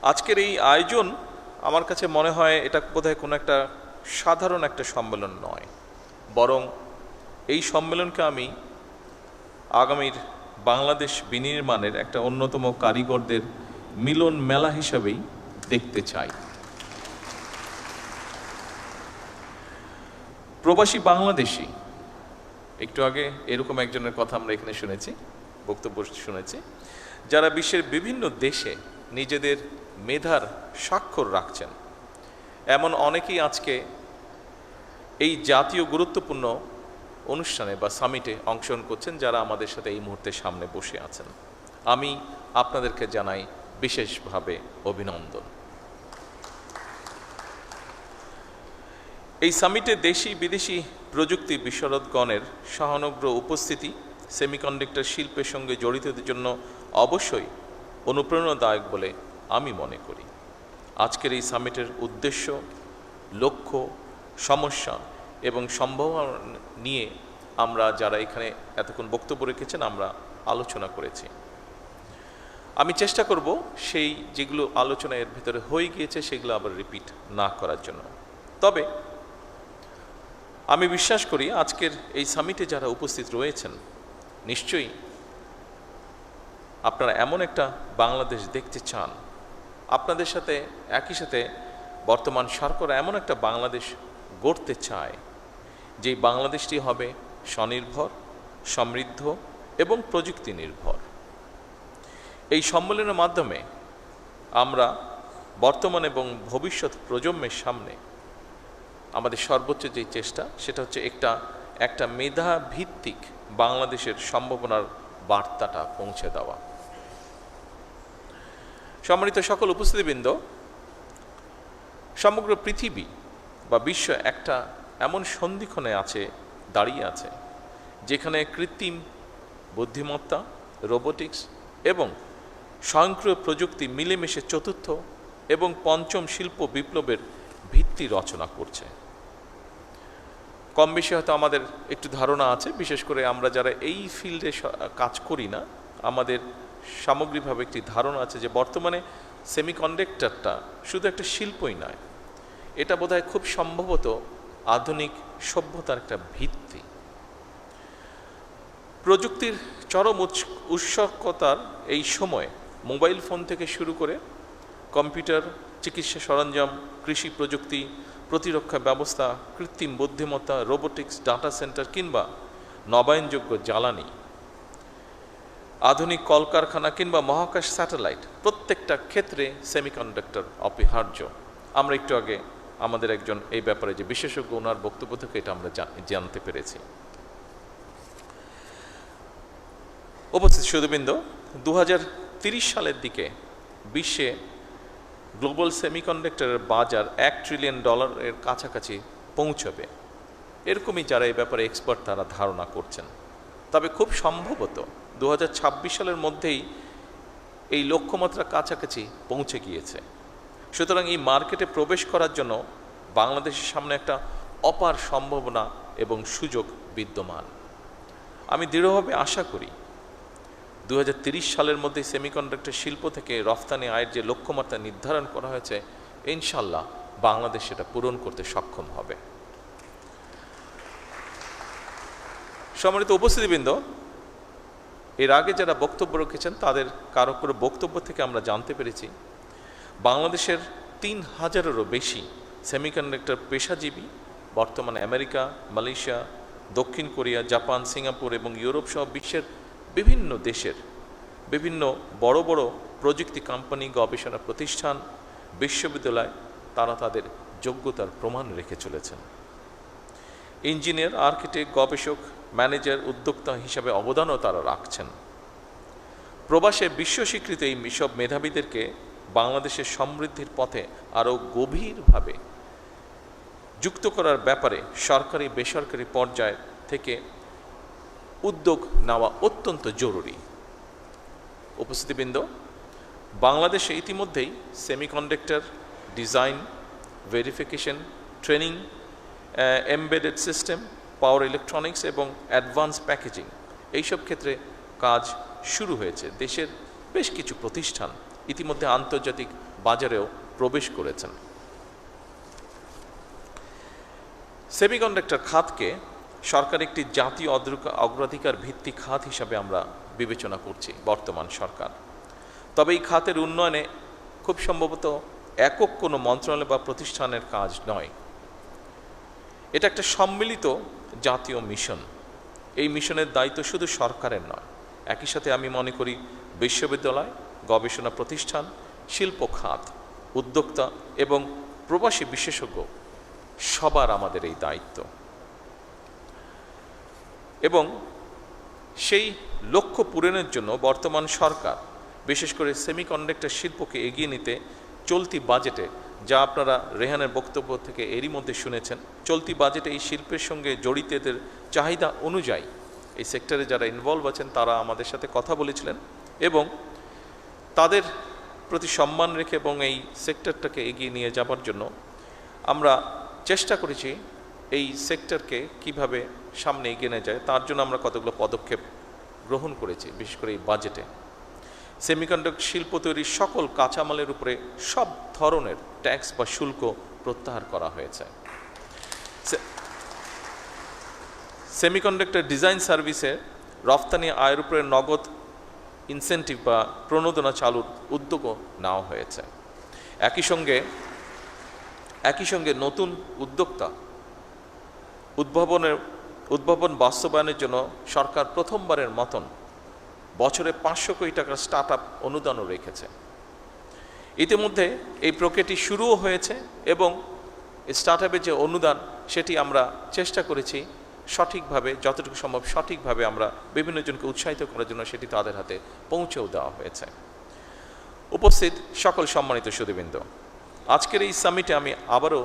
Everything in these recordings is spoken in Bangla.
আজকের এই আয়োজন আমার কাছে মনে হয় এটা বোধহয় কোনো একটা সাধারণ একটা সম্মেলন নয়, বরং এই সম্মেলনকে আমি আগামীর বাংলাদেশ বিনির্মাণের একটা অন্যতম কারিগরদের মিলন মেলা হিসাবেই দেখতে চাই। প্রবাসী বাংলাদেশি, একটু আগে এরকম একজনের কথা আমরা এখানে শুনেছি, বক্তব্য শুনেছি, যারা বিশ্বের বিভিন্ন দেশে নিজেদের মেধার স্বাক্ষর রাখছেন, এমন অনেকেই আজকে এই জাতীয় গুরুত্বপূর্ণ অনুষ্ঠানে বা সামিটে অংশগ্রহণ করছেন, যারা আমাদের সাথে এই মুহূর্তে সামনে বসে আছেন। আমি আপনাদেরকে জানাই বিশেষভাবে অভিনন্দন। এই সামিটে দেশি বিদেশি প্রযুক্তি বিশারদগণের সহানুগ্রহ উপস্থিতি সেমিকন্ডাক্টর শিল্পের সঙ্গে জড়িতদের জন্য অবশ্যই অনুপ্রেরণাদায়ক বলে আমি মনে করি। আজকের এই সামিটের উদ্দেশ্য, লক্ষ্য, সমস্যা এবং সম্ভাবনা নিয়ে আমরা যারা এখানে এতক্ষণ বক্তব্য রেখেছেন আমরা আলোচনা করেছি। আমি চেষ্টা করব সেই যেগুলো আলোচনা এর ভিতরে হয়ে গিয়েছে সেগুলো আবার রিপিট না করার জন্য। তবে আমি বিশ্বাস করি আজকের এই সামিটে যারা উপস্থিত রয়েছেন নিশ্চয়ই আপনারা এমন একটা বাংলাদেশ দেখতে চান, আপনাদের সাথে একই সাথে বর্তমান সরকার এমন একটা বাংলাদেশ গড়তে চায় যেই বাংলাদেশটি হবে স্বনির্ভর, সমৃদ্ধ এবং প্রযুক্তি নির্ভর। এই সম্মেলনের মাধ্যমে আমরা বর্তমান এবং ভবিষ্যৎ প্রজন্মের সামনে আমাদের সর্বোচ্চ যে চেষ্টা সেটা হচ্ছে একটা মেধা ভিত্তিক বাংলাদেশের সম্ভাবনার বার্তাটা পৌঁছে দেওয়া। সম্মানিত সকল উপস্থিতিবৃন্দ, সমগ্র পৃথিবী বা বিশ্ব একটা এমন সন্ধিক্ষণে দাঁড়িয়ে আছে যেখানে কৃত্রিম বুদ্ধিমত্তা, রোবোটিক্স এবং স্বয়ংক্রিয় প্রযুক্তি মিলেমিশে চতুর্থ এবং পঞ্চম শিল্প বিপ্লবের ভিত্তি রচনা করছে। কম বেশি হয়তো আমাদের একটু ধারণা আছে, বিশেষ করে আমরা যারা এই ফিল্ডে কাজ করি না, আমাদের সামগ্রিকভাবে একটি ধারণা আছে যে বর্তমানে সেমিকন্ডাক্টরটা শুধু একটা শিল্পই নয়, এটা বোধহয় খুব সম্ভবত আধুনিক সভ্যতার একটা ভিত্তি। প্রযুক্তির চরম উৎসকতার এই সময়ে মোবাইল ফোন থেকে শুরু করে কম্পিউটার, চিকিৎসা সরঞ্জাম, কৃষি প্রযুক্তি, প্রতিরক্ষা ব্যবস্থা, কৃত্রিম বুদ্ধিমত্তা, রোবোটিক্স, ডাটা সেন্টার কিংবা নবায়নযোগ্য জ্বালানি, আধুনিক কলকারখানা কিংবা মহাকাশ স্যাটেলাইট, প্রত্যেকটা ক্ষেত্রে সেমিকন্ডাক্টর অপরিহার্য। আমরা একটু আগে আমাদের একজন এই ব্যাপারে যে বিশেষজ্ঞ, ওনার বক্তব্য থেকে এটা আমরা জানতে পেরেছি। উপস্থিত সুধীবৃন্দ, 2030 সালের দিকে বিশ্বে গ্লোবাল সেমিকন্ডাক্টরের বাজার $1 ট্রিলিয়ন কাছাকাছি পৌঁছবে, এরকমই যারা এই ব্যাপারে এক্সপার্ট তারা ধারণা করছেন। তবে খুব সম্ভবত 2026 সালের মধ্যেই এই লক্ষ্যমাত্রা কাছাকাছি পৌঁছে গিয়েছে। সুতরাং এই মার্কেটে প্রবেশ করার জন্য বাংলাদেশের সামনে একটা অপার সম্ভাবনা এবং সুযোগ বিদ্যমান। আমি দৃঢ়ভাবে আশা করি 2030 সালের মধ্যে সেমিকন্ডাক্টর শিল্প থেকে রফতানি আয়ের যে লক্ষ্যমাত্রা নির্ধারণ করা হয়েছে, ইনশাল্লাহ বাংলাদেশ সেটা পূরণ করতে সক্ষম হবে। সম্মানিত উপস্থিতিবৃন্দ, এর আগে যারা বক্তব্য রেখেছেন তাদের কারো কারো বক্তব্য থেকে আমরা জানতে পেরেছি বাংলাদেশের 3000-এরও বেশি সেমিকন্ডাক্টর পেশাজীবী বর্তমানে আমেরিকা, মালয়েশিয়া, দক্ষিণ কোরিয়া, জাপান, সিঙ্গাপুর এবং ইউরোপ সহ বিশ্বের বিভিন্ন দেশের বিভিন্ন বড় বড় প্রযুক্তি কোম্পানি, গবেষণা প্রতিষ্ঠান, বিশ্ববিদ্যালয় তারা তাদের যোগ্যতার প্রমাণ রেখে চলেছেন। ইঞ্জিনিয়ার, আর্কিটেক্ট, গবেষক, ম্যানেজার, উদ্যোক্তা হিসাবে অবদানও তারা রাখছেন। প্রবাসে বিশ্ব স্বীকৃত এই সব মেধাবীদেরকে বাংলাদেশের সমৃদ্ধির পথে আরও গভীরভাবে যুক্ত করার ব্যাপারে সরকারি বেসরকারি পর্যায় থেকে উদ্যোগ নেওয়া অত্যন্ত জরুরি। উপস্থিতিবৃন্দ, বাংলাদেশে ইতিমধ্যেই semiconductor design, verification, training, embedded system, power electronics এবং অ্যাডভান্স প্যাকেজিং এইসব ক্ষেত্রে কাজ শুরু হয়েছে। দেশের বেশ কিছু প্রতিষ্ঠান ইতিমধ্যে আন্তর্জাতিক বাজারেও প্রবেশ করেছেন। সেমিকন্ডাক্টর খাতকে সরকার একটি জাতীয় অগ্রাধিকার ভিত্তিক খাত হিসাবে আমরা বিবেচনা করছি বর্তমান সরকার। তবে এই খাতের উন্নয়নে খুব সম্ভবত একক কোনো মন্ত্রণালয় বা প্রতিষ্ঠানের কাজ নয়, এটা একটা সম্মিলিত জাতীয় মিশন। এই মিশনের দায়িত্ব শুধু সরকারের নয়, একই সাথে আমি মনে করি বিশ্ববিদ্যালয়, গবেষণা প্রতিষ্ঠান, শিল্প খাত, উদ্যোক্তা এবং প্রবাসী বিশেষজ্ঞ সবার আমাদের এই দায়িত্ব। এবং সেই লক্ষ্য পূরণের জন্য বর্তমান সরকার বিশেষ করে সেমিকন্ডাক্টর শিল্পকে এগিয়ে নিতে চলতি বাজেটে, যা আপনারা রেহানের বক্তব্য থেকে এরই মধ্যে শুনেছেন, চলতি বাজেটে এই শিল্পের সঙ্গে জড়িতদের চাহিদা অনুযায়ী এই সেক্টরে যারা ইনভলভ আছেন তারা আমাদের সাথে কথা বলেছিলেন এবং তাদের প্রতি সম্মান রেখে এবং এই সেক্টরটাকে এগিয়ে নিয়ে যাবার জন্য আমরা চেষ্টা করেছি এই সেক্টরকে কিভাবে সামনে এগিয়ে নিয়ে যায় তার জন্য আমরা কতগুলো পদক্ষেপ গ্রহণ করেছি। বিশেষ করে এই বাজেটে সেমিকন্ডাক্টর শিল্প তৈরির সকল কাঁচামালের উপরে সব ধরনের ট্যাক্স বা শুল্ক প্রত্যাহার করা হয়েছে। সেমিকন্ডাক্টর ডিজাইন সার্ভিসে রফতানি আয়ের উপরে নগদ ইনসেন্টিভ বা প্রণোদনা চালুর উদ্যোগও নেওয়া হয়েছে। একই সঙ্গে নতুন উদ্যোক্তা উদ্ভাবন বাস্তবায়নের জন্য সরকার প্রথমবারের মতন বছরে 500 কোটি টাকার স্টার্ট আপ অনুদানও রেখেছে। ইতিমধ্যে এই প্রক্রিয়াটি শুরুও হয়েছে এবং স্টার্ট আপের যে অনুদান সেটি আমরা চেষ্টা করেছি সঠিকভাবে, যতটুকু সম্ভব সঠিকভাবে আমরা বিভিন্ন জনকে উৎসাহিত করার জন্য সেটি তাদের হাতে পৌঁছেও দেওয়া হয়েছে। উপস্থিত সকল সম্মানিত সুধীবৃন্দ, আজকের এই সামিটে আমি আবারও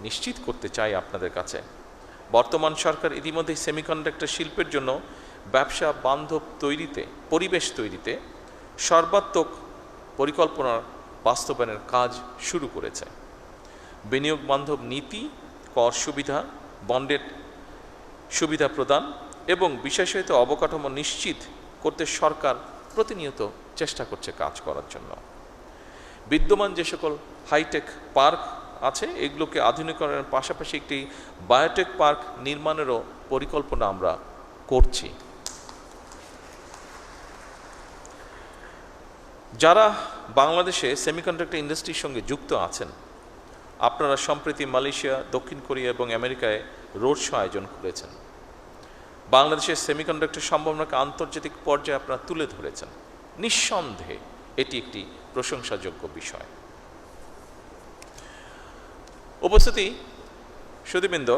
নিশ্চিত করতে চাই আপনাদের কাছে বর্তমান সরকার ইতিমধ্যে সেমিকন্ডাক্টর শিল্পের জন্য ব্যবসা বান্ধব পরিবেশ তৈরিতে সর্বাত্মক পরিকল্পনার বাস্তবায়নের কাজ শুরু করেছে। বিনিয়োগ বান্ধব নীতি, কর সুবিধা, বন্ডের সুবিধা প্রদান এবং বিশেষায়িত অবকাঠামো নিশ্চিত করতে সরকার প্রতিনিয়ত চেষ্টা করছে কাজ করার জন্য। বিদ্যমান যে সকল হাইটেক পার্ক আছে এগুলোকে আধুনিকরণের পাশাপাশি একটি বায়োটেক পার্ক নির্মাণেরও পরিকল্পনা আমরা করছি। যারা বাংলাদেশে সেমিকন্ডাক্টর ইন্ডাস্ট্রির সঙ্গে যুক্ত আছেন, আপনারা সম্প্রতি মালয়েশিয়া, দক্ষিণ কোরিয়া এবং আমেরিকায় রোড শো আয়োজন করেছেন। বাংলাদেশের সেমিকন্ডাক্টর সম্ভাবনাকে আন্তর্জাতিক পর্যায়ে আপনারা তুলে ধরেছেন। নিঃসন্দেহে এটি একটি প্রশংসাযোগ্য বিষয়। উপস্থিতি সুধীবৃন্দ,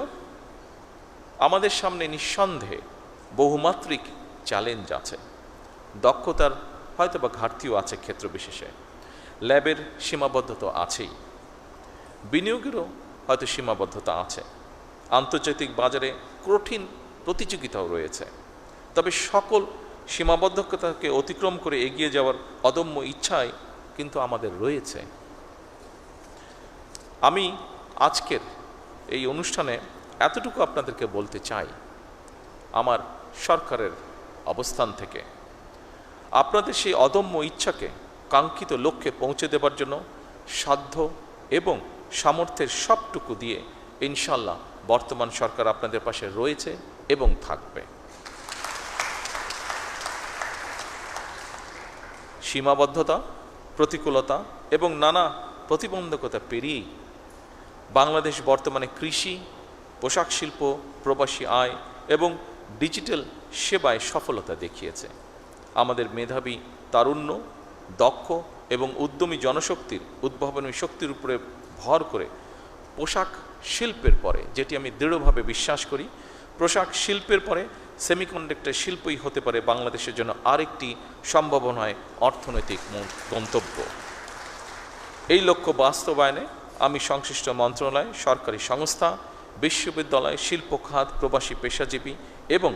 আমাদের সামনে নিঃসন্দেহে বহুমাত্রিক চ্যালেঞ্জ আছে। দক্ষতার হয়তো বা ঘাটতিও আছে ক্ষেত্র বিশেষে, ল্যাবের সীমাবদ্ধতা আছেই, বিনিয়োগেরও হয়তো সীমাবদ্ধতা আছে, আন্তর্জাতিক বাজারে কঠিন প্রতিযোগিতাও রয়েছে। তবে সকল সীমাবদ্ধতাকে অতিক্রম করে এগিয়ে যাওয়ার অদম্য ইচ্ছাই কিন্তু আমাদের রয়েছে। আমি আজকের এই অনুষ্ঠানে এতটুকু আপনাদেরকে বলতে চাই, আমার সরকারের অবস্থান থেকে আপনাদের সেই অদম্য ইচ্ছাকে কাঙ্ক্ষিত লক্ষ্যে পৌঁছে দেবার জন্য সাধ্য এবং সামর্থ্যের সবটুকু দিয়ে ইনশাল্লাহ বর্তমান সরকার আপনাদের পাশে রয়েছে এবং থাকবে। সীমাবদ্ধতা, প্রতিকূলতা এবং নানা প্রতিবন্ধকতা পেরিয়েই বাংলাদেশ বর্তমানে কৃষি, পোশাক শিল্প, প্রবাসী আয় এবং ডিজিটাল সেবায় সফলতা দেখিয়েছে। আমাদের মেধাবী, তারুণ্য, দক্ষ এবং উদ্যমী জনশক্তির উদ্ভাবনী শক্তির উপরে ভর করে পোশাক শিল্পের পরে, যেটি আমি দৃঢ়ভাবে বিশ্বাস করি, পোশাক শিল্পের পরে সেমিকন্ডাক্টর শিল্পই হতে পারে বাংলাদেশের জন্য আরেকটি সম্ভাবনায় অর্থনৈতিক গন্তব্য। এই লক্ষ্য বাস্তবায়নে আমি সংশ্লিষ্ট মন্ত্রণালয়, সরকারি সংস্থা, বিশ্ববিদ্যালয়, শিল্প খাত, প্রবাসী পেশাজীবী এবং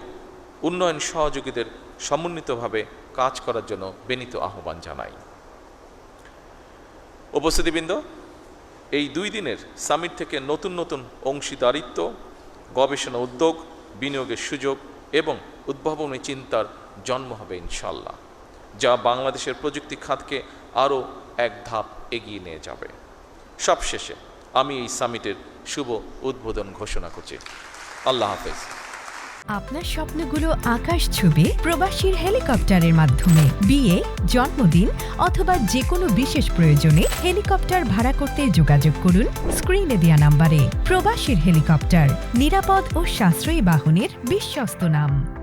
উন্নয়ন সহযোগীদের সমন্বিতভাবে কাজ করার জন্য বিনীত আহ্বান জানাই। উপস্থিতিবৃন্দ, এই 2 দিনের সামিট থেকে নতুন নতুন অংশীদারিত্ব, গবেষণা উদ্যোগ, বিনিয়োগের সুযোগ এবং উদ্ভাবনী চিন্তার জন্ম হবে ইনশাল্লাহ, যা বাংলাদেশের প্রযুক্তি খাতকে আরও এক ধাপ এগিয়ে নিয়ে যাবে। সবশেষে আমি এই সামিটের শুভ উদ্বোধন ঘোষণা করছি। আল্লাহ হাফেজ। আপনার স্বপ্নগুলো আকাশ ছুবে প্রবাসীর হেলিকপ্টারের মাধ্যমে। বিয়ে, জন্মদিন অথবা যে কোনো বিশেষ প্রয়োজনে হেলিকপ্টার ভাড়া করতে যোগাযোগ করুন স্ক্রিনে দেয়া নাম্বারে। প্রবাসীর হেলিকপ্টার, নিরাপদ ও সাশ্রয়ী বাহনের বিশ্বস্ত নাম।